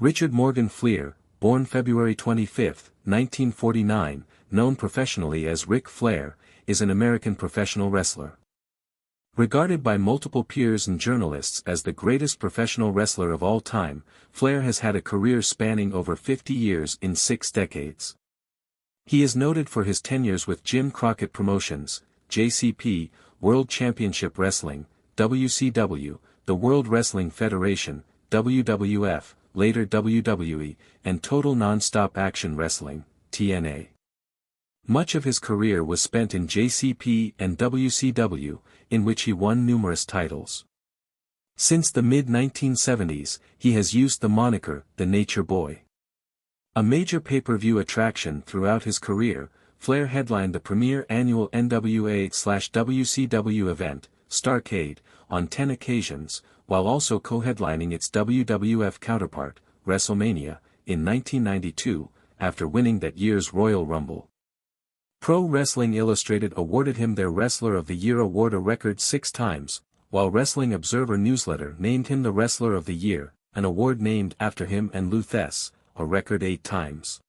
Richard Morgan Flair, born February 25, 1949, known professionally as Ric Flair, is an American professional wrestler. Regarded by multiple peers and journalists as the greatest professional wrestler of all time, Flair has had a career spanning over 50 years in 6 decades. He is noted for his tenures with Jim Crockett Promotions, JCP, World Championship Wrestling, WCW, the World Wrestling Federation, WWF, later WWE, and Total Nonstop Action Wrestling, TNA. Much of his career was spent in JCP and WCW, in which he won numerous titles. Since the mid-1970s, he has used the moniker, the Nature Boy. A major pay-per-view attraction throughout his career, Flair headlined the premier annual NWA/WCW event, Starrcade, on 10 occasions, while also co-headlining its WWF counterpart, WrestleMania, in 1992, after winning that year's Royal Rumble. Pro Wrestling Illustrated awarded him their Wrestler of the Year award a record 6 times, while Wrestling Observer Newsletter named him the Wrestler of the Year, an award named after him and Lou Thesz, a record 8 times.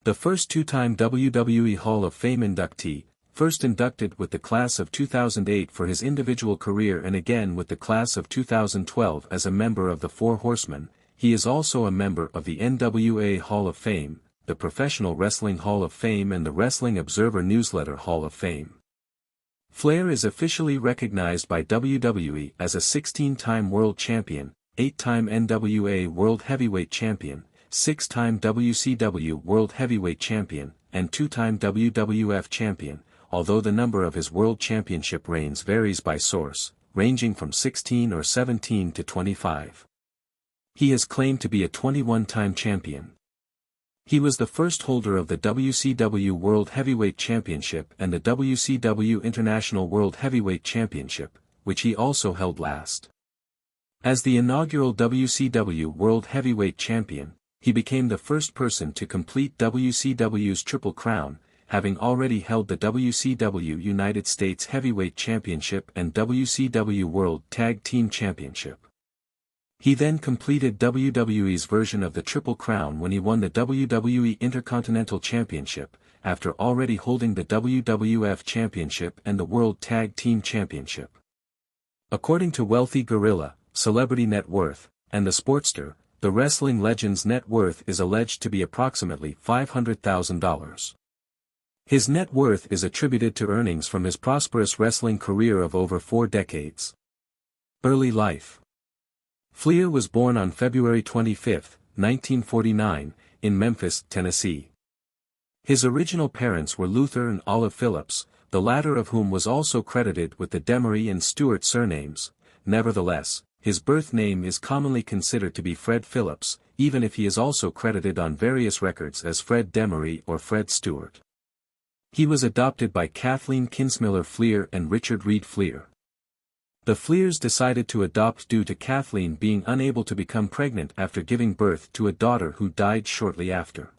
The first 2-time WWE Hall of Fame inductee, first inducted with the class of 2008 for his individual career and again with the class of 2012 as a member of the Four Horsemen, he is also a member of the NWA Hall of Fame, the Professional Wrestling Hall of Fame and the Wrestling Observer Newsletter Hall of Fame. Flair is officially recognized by WWE as a 16-time World Champion, 8-time NWA World Heavyweight Champion, 6-time WCW World Heavyweight Champion, and 2-time WWF Champion, although the number of his World Championship reigns varies by source, ranging from 16 or 17 to 25. He is claimed to be a 21-time champion. He was the first holder of the WCW World Heavyweight Championship and the WCW International World Heavyweight Championship, which he also held last. As the inaugural WCW World Heavyweight Champion, he became the first person to complete WCW's Triple Crown, having already held the WCW United States Heavyweight Championship and WCW World Tag Team Championship. He then completed WWE's version of the Triple Crown when he won the WWE Intercontinental Championship, after already holding the WWF Championship and the World Tag Team Championship. According to Wealthy Gorilla, Celebrity Net Worth, and The Sportster, the wrestling legend's net worth is alleged to be approximately $500,000. His net worth is attributed to earnings from his prosperous wrestling career of over 4 decades. Early life. Flair was born on February 25, 1949, in Memphis, Tennessee. His original parents were Luther and Olive Phillips, the latter of whom was also credited with the Demery and Stewart surnames. Nevertheless, his birth name is commonly considered to be Fred Phillips, even if he is also credited on various records as Fred Demery or Fred Stewart. He was adopted by Kathleen Kinsmiller Flair and Richard Reed Flair. The Flairs decided to adopt due to Kathleen being unable to become pregnant after giving birth to a daughter who died shortly after.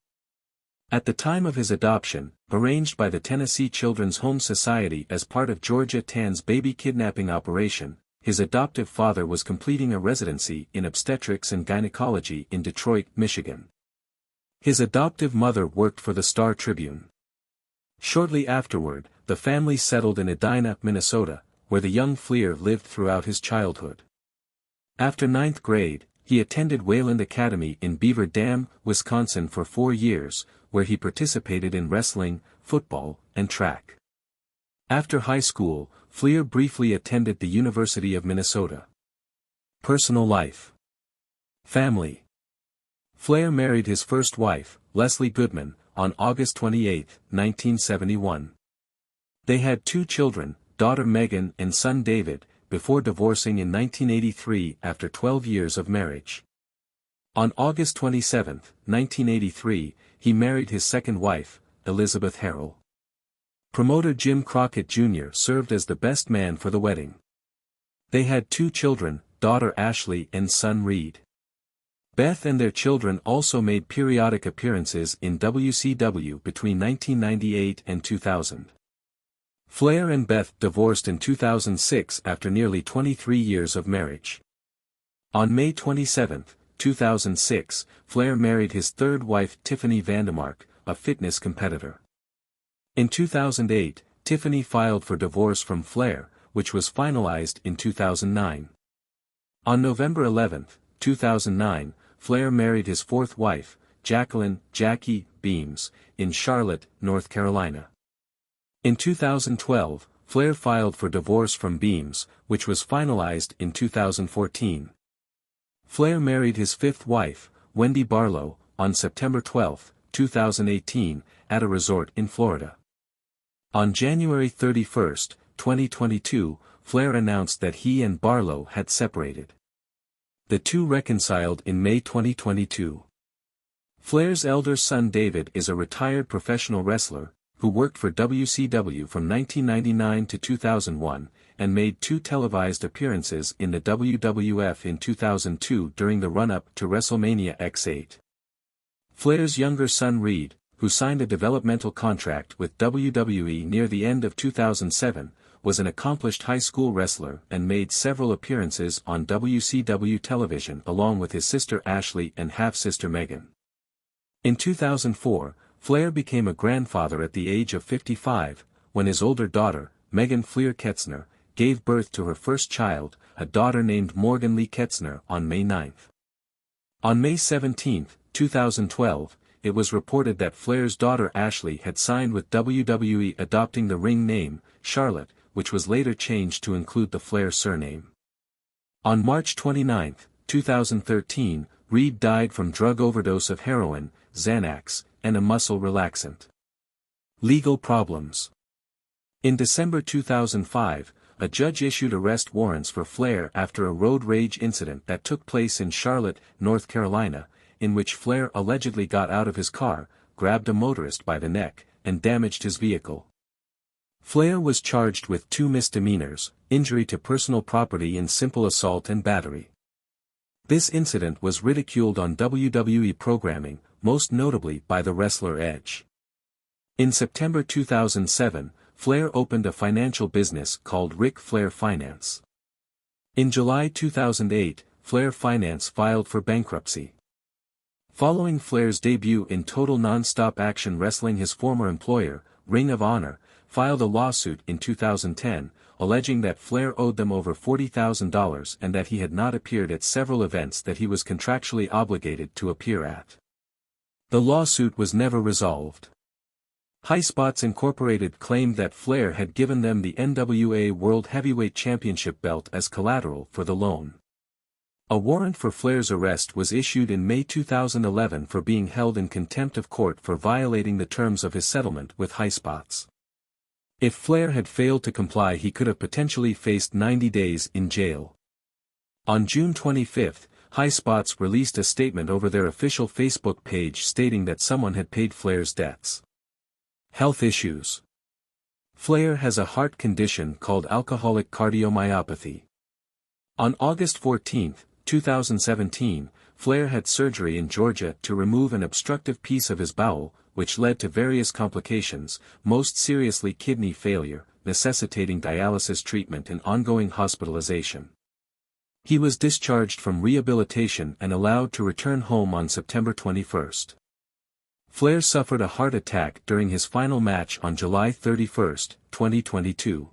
At the time of his adoption, arranged by the Tennessee Children's Home Society as part of Georgia Tann's baby kidnapping operation, his adoptive father was completing a residency in obstetrics and gynecology in Detroit, Michigan. His adoptive mother worked for the Star Tribune. Shortly afterward, the family settled in Edina, Minnesota, where the young Flair lived throughout his childhood. After 9th grade, he attended Wayland Academy in Beaver Dam, Wisconsin for 4 years, where he participated in wrestling, football, and track. After high school, Flair briefly attended the University of Minnesota. Personal life. Family. Flair married his first wife, Leslie Goodman, on August 28, 1971. They had 2 children, daughter Megan and son David, before divorcing in 1983 after 12 years of marriage. On August 27, 1983, he married his second wife, Elizabeth Harrell. Promoter Jim Crockett Jr. served as the best man for the wedding. They had 2 children, daughter Ashley and son Reed. Beth and their children also made periodic appearances in WCW between 1998 and 2000. Flair and Beth divorced in 2006 after nearly 23 years of marriage. On May 27, 2006, Flair married his third wife Tiffany Vandemark, a fitness competitor. In 2008, Tiffany filed for divorce from Flair, which was finalized in 2009. On November 11, 2009, Flair married his fourth wife, Jackie Beams, in Charlotte, North Carolina. In 2012, Flair filed for divorce from Beams, which was finalized in 2014. Flair married his fifth wife, Wendy Barlow, on September 12, 2018, at a resort in Florida. On January 31, 2022, Flair announced that he and Barlow had separated. The two reconciled in May 2022. Flair's elder son David is a retired professional wrestler, who worked for WCW from 1999 to 2001, and made 2 televised appearances in the WWF in 2002 during the run-up to WrestleMania X8. Flair's younger son Reed, who signed a developmental contract with WWE near the end of 2007, was an accomplished high school wrestler and made several appearances on WCW television along with his sister Ashley and half-sister Megan. In 2004, Flair became a grandfather at the age of 55, when his older daughter, Megan Flair Ketzner, gave birth to her first child, a daughter named Morgan Lee Ketzner, on May 9. On May 17, 2012, it was reported that Flair's daughter Ashley had signed with WWE, adopting the ring name, Charlotte, which was later changed to include the Flair surname. On March 29, 2013, Reed died from drug overdose of heroin, Xanax, and a muscle relaxant. Legal problems. In December 2005, a judge issued arrest warrants for Flair after a road rage incident that took place in Charlotte, North Carolina, in which Flair allegedly got out of his car, grabbed a motorist by the neck, and damaged his vehicle. Flair was charged with 2 misdemeanors, injury to personal property and simple assault and battery. This incident was ridiculed on WWE programming, most notably by the wrestler Edge. In September 2007, Flair opened a financial business called Ric Flair Finance. In July 2008, Flair Finance filed for bankruptcy. Following Flair's debut in Total Nonstop Action Wrestling, his former employer, Ring of Honor, filed a lawsuit in 2010, alleging that Flair owed them over $40,000 and that he had not appeared at several events that he was contractually obligated to appear at. The lawsuit was never resolved. Highspots Incorporated claimed that Flair had given them the NWA World Heavyweight Championship belt as collateral for the loan. A warrant for Flair's arrest was issued in May 2011 for being held in contempt of court for violating the terms of his settlement with Highspots. If Flair had failed to comply, he could have potentially faced 90 days in jail. On June 25, Highspots released a statement over their official Facebook page stating that someone had paid Flair's debts. Health issues. Flair has a heart condition called alcoholic cardiomyopathy. On August 14, 2017, Flair had surgery in Georgia to remove an obstructive piece of his bowel, which led to various complications, most seriously kidney failure, necessitating dialysis treatment and ongoing hospitalization. He was discharged from rehabilitation and allowed to return home on September 21. Flair suffered a heart attack during his final match on July 31, 2022.